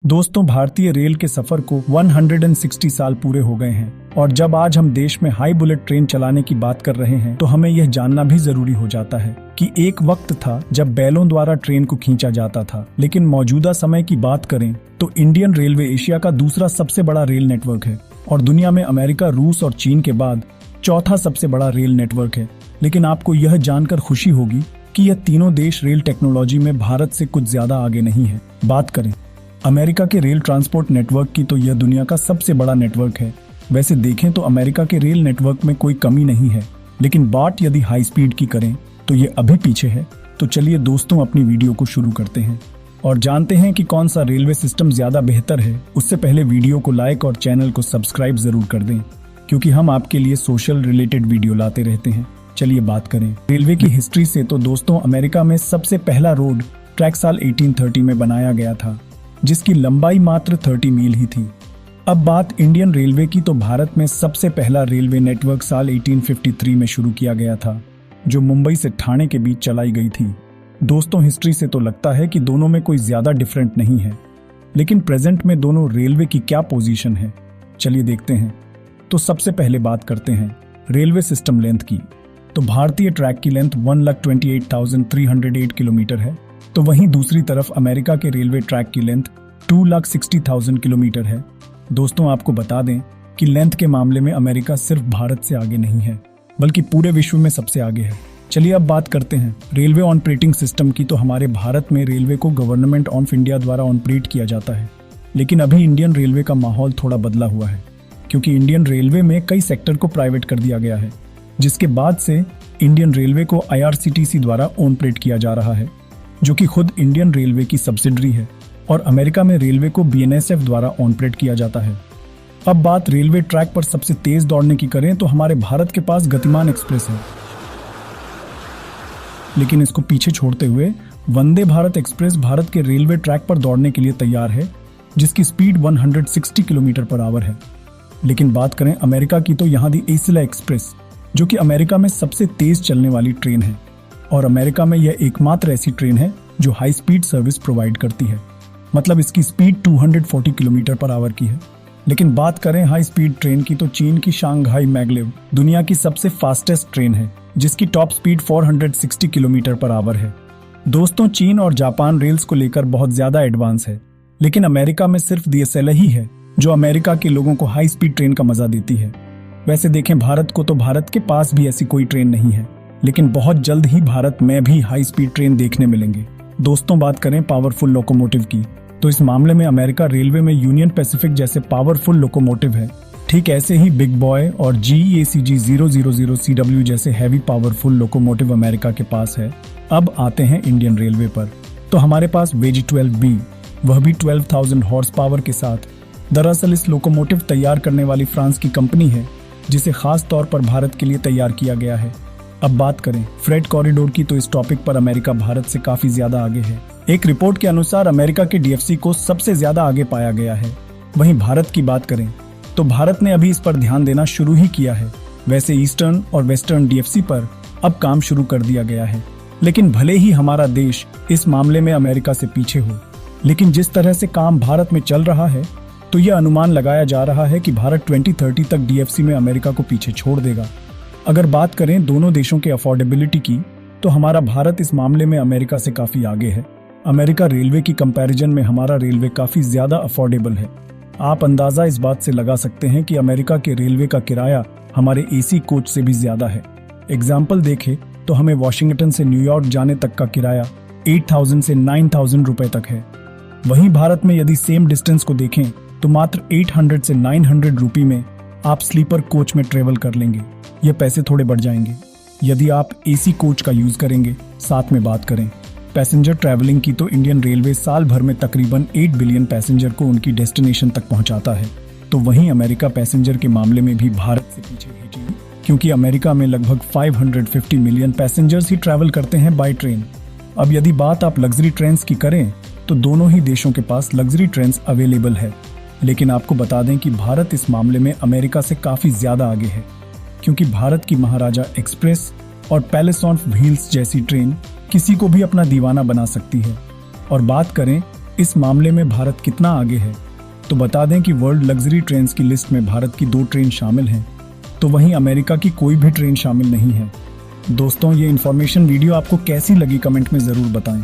दोस्तों, भारतीय रेल के सफर को 160 साल पूरे हो गए हैं और जब आज हम देश में हाई बुलेट ट्रेन चलाने की बात कर रहे हैं तो हमें यह जानना भी जरूरी हो जाता है कि एक वक्त था जब बैलों द्वारा ट्रेन को खींचा जाता था, लेकिन मौजूदा समय की बात करें तो इंडियन रेलवे एशिया का दूसरा सबसे बड़ा रेल नेटवर्क है और दुनिया में अमेरिका, रूस और चीन के बाद चौथा सबसे बड़ा रेल नेटवर्क है। लेकिन आपको यह जानकर खुशी होगी कि यह तीनों देश रेल टेक्नोलॉजी में भारत से कुछ ज्यादा आगे नहीं है। बात करें अमेरिका के रेल ट्रांसपोर्ट नेटवर्क की तो यह दुनिया का सबसे बड़ा नेटवर्क है। वैसे देखें तो अमेरिका के रेल नेटवर्क में कोई कमी नहीं है, लेकिन बात यदि हाई स्पीड की करें तो ये अभी पीछे है। तो चलिए दोस्तों, अपनी वीडियो को शुरू करते हैं और जानते हैं कि कौन सा रेलवे सिस्टम ज्यादा बेहतर है। उससे पहले वीडियो को लाइक और चैनल को सब्सक्राइब जरूर कर दें, क्योंकि हम आपके लिए सोशल रिलेटेड वीडियो लाते रहते हैं। चलिए बात करें रेलवे की हिस्ट्री से तो दोस्तों, अमेरिका में सबसे पहला रोड ट्रैक साल 1830 में बनाया गया था, जिसकी लंबाई मात्र 30 मील ही थी। अब बात इंडियन रेलवे की तो भारत में सबसे पहला रेलवे नेटवर्क साल 1853 में शुरू किया गया था, जो मुंबई से ठाणे के बीच चलाई गई थी। दोस्तों, हिस्ट्री से तो लगता है कि दोनों में कोई ज्यादा डिफरेंट नहीं है, लेकिन प्रेजेंट में दोनों रेलवे की क्या पोजीशन है, चलिए देखते हैं। तो सबसे पहले बात करते हैं रेलवे सिस्टम लेंथ की। तो भारतीय ट्रैक की लेंथ 1,28,308 किलोमीटर है, तो वहीं दूसरी तरफ अमेरिका के रेलवे ट्रैक की लेंथ 2,60,000 किलोमीटर है। दोस्तों, आपको बता दें कि लेंथ के मामले में अमेरिका सिर्फ भारत से आगे नहीं है, बल्कि पूरे विश्व में सबसे आगे है। चलिए अब बात करते हैं रेलवे ऑपरेटिंग सिस्टम की। तो हमारे भारत में रेलवे को गवर्नमेंट ऑफ इंडिया द्वारा ऑपरेट किया जाता है, लेकिन अभी इंडियन रेलवे का माहौल थोड़ा बदला हुआ है, क्योंकि इंडियन रेलवे में कई सेक्टर को प्राइवेट कर दिया गया है, जिसके बाद से इंडियन रेलवे को IRCTC द्वारा ऑपरेट किया जा रहा है, जो कि खुद इंडियन रेलवे की सब्सिडरी है। और अमेरिका में रेलवे को BNSF द्वारा ऑपरेट किया जाता है। अब बात रेलवे ट्रैक पर सबसे तेज दौड़ने की करें तो हमारे भारत के पास गतिमान एक्सप्रेस है, लेकिन इसको पीछे छोड़ते हुए वंदे भारत एक्सप्रेस भारत के रेलवे ट्रैक पर दौड़ने के लिए तैयार है, जिसकी स्पीड 160 किलोमीटर पर आवर है। लेकिन बात करें अमेरिका की तो यहाँ दी एसिला एक्सप्रेस, जो कि अमेरिका में सबसे तेज चलने वाली ट्रेन है और अमेरिका में यह एकमात्र ऐसी ट्रेन है जो हाई स्पीड सर्विस प्रोवाइड करती है, मतलब इसकी स्पीड 240 किलोमीटर पर आवर की है। लेकिन बात करें हाई स्पीड ट्रेन की तो चीन की शांघाई मैगलेव दुनिया की सबसे फास्टेस्ट ट्रेन है, जिसकी top speed 460 kilometre per hour है। दोस्तों, चीन और जापान रेल्स को लेकर बहुत ज्यादा एडवांस है, लेकिन अमेरिका में सिर्फ DSL ही है जो अमेरिका के लोगों को हाई स्पीड ट्रेन का मजा देती है। वैसे देखें भारत को तो भारत के पास भी ऐसी कोई ट्रेन नहीं है, लेकिन बहुत जल्द ही भारत में भी हाई स्पीड ट्रेन देखने मिलेंगे। दोस्तों, बात करें पावरफुल लोकोमोटिव की तो इस मामले में अमेरिका रेलवे में यूनियन पैसिफिक जैसे पावरफुल लोकोमोटिव है। ठीक ऐसे ही बिग बॉय और GEACG 000CW जैसे हैवी पावरफुल लोकोमोटिव अमेरिका के पास है। अब आते हैं इंडियन रेलवे पर। तो हमारे पास VG-12B, वह भी 12,000 हॉर्स पावर के साथ। दरअसल इस लोकोमोटिव तैयार करने वाली फ्रांस की कंपनी है, जिसे खास तौर पर भारत के लिए तैयार किया गया है। अब बात करें फ्रेट कॉरिडोर की तो इस टॉपिक पर अमेरिका भारत से काफी ज्यादा आगे है। एक रिपोर्ट के अनुसार अमेरिका के DFC को सबसे ज्यादा आगे पाया गया है। वहीं भारत की बात करें तो भारत ने अभी इस पर ध्यान देना शुरू ही किया है। वैसे ईस्टर्न और वेस्टर्न DFC पर अब काम शुरू कर दिया गया है, लेकिन भले ही हमारा देश इस मामले में अमेरिका से पीछे हो, लेकिन जिस तरह से काम भारत में चल रहा है तो यह अनुमान लगाया जा रहा है कि भारत 2030 तक DFC में अमेरिका को पीछे छोड़ देगा। अगर बात करें दोनों देशों के अफोर्डेबिलिटी की तो हमारा भारत इस मामले में अमेरिका से काफी आगे है। अमेरिका रेलवे की कंपैरिजन में हमारा रेलवे काफी ज्यादा अफोर्डेबल है। आप अंदाजा इस बात से लगा सकते हैं कि अमेरिका के रेलवे का किराया हमारे AC कोच से भी ज्यादा है। एग्जाम्पल देखें तो हमें वॉशिंगटन से न्यूयॉर्क जाने तक का किराया 8,000 से 9,000 रुपए तक है। वहीं भारत में यदि सेम डिस्टेंस को देखें तो मात्र 800 से 900 रुपये में आप स्लीपर कोच में ट्रेवल कर लेंगे। ये पैसे थोड़े बढ़ जाएंगे यदि आप AC कोच का यूज करेंगे। साथ में बात करें पैसेंजर ट्रैवलिंग की तो इंडियन रेलवे साल भर में तकरीबन 8 बिलियन पैसेंजर को उनकी डेस्टिनेशन तक पहुंचाता है। तो वहीं अमेरिका पैसेंजर के मामले में भी भारत से पीछे है, क्योंकि अमेरिका में लगभग 550 मिलियन पैसेंजर्स ही ट्रैवल करते हैं बाय ट्रेन। अब यदि बात आप लग्जरी ट्रेन्स की करें तो दोनों ही देशों के पास लग्जरी ट्रेन्स अवेलेबल है, लेकिन आपको बता दें कि भारत इस मामले में अमेरिका से काफी ज्यादा आगे है, क्योंकि भारत की महाराजा एक्सप्रेस और पैलेस ऑन व्हील्स जैसी ट्रेन किसी को भी अपना दीवाना बना सकती है। और बात करें इस मामले में भारत कितना आगे है? तो बता दें कि वर्ल्ड लग्जरी ट्रेन्स की लिस्ट में भारत की 2 ट्रेन शामिल हैं, तो वहीं अमेरिका की कोई भी ट्रेन शामिल नहीं है। दोस्तों, ये इन्फॉर्मेशन वीडियो आपको कैसी लगी कमेंट में ज़रूर बताएं।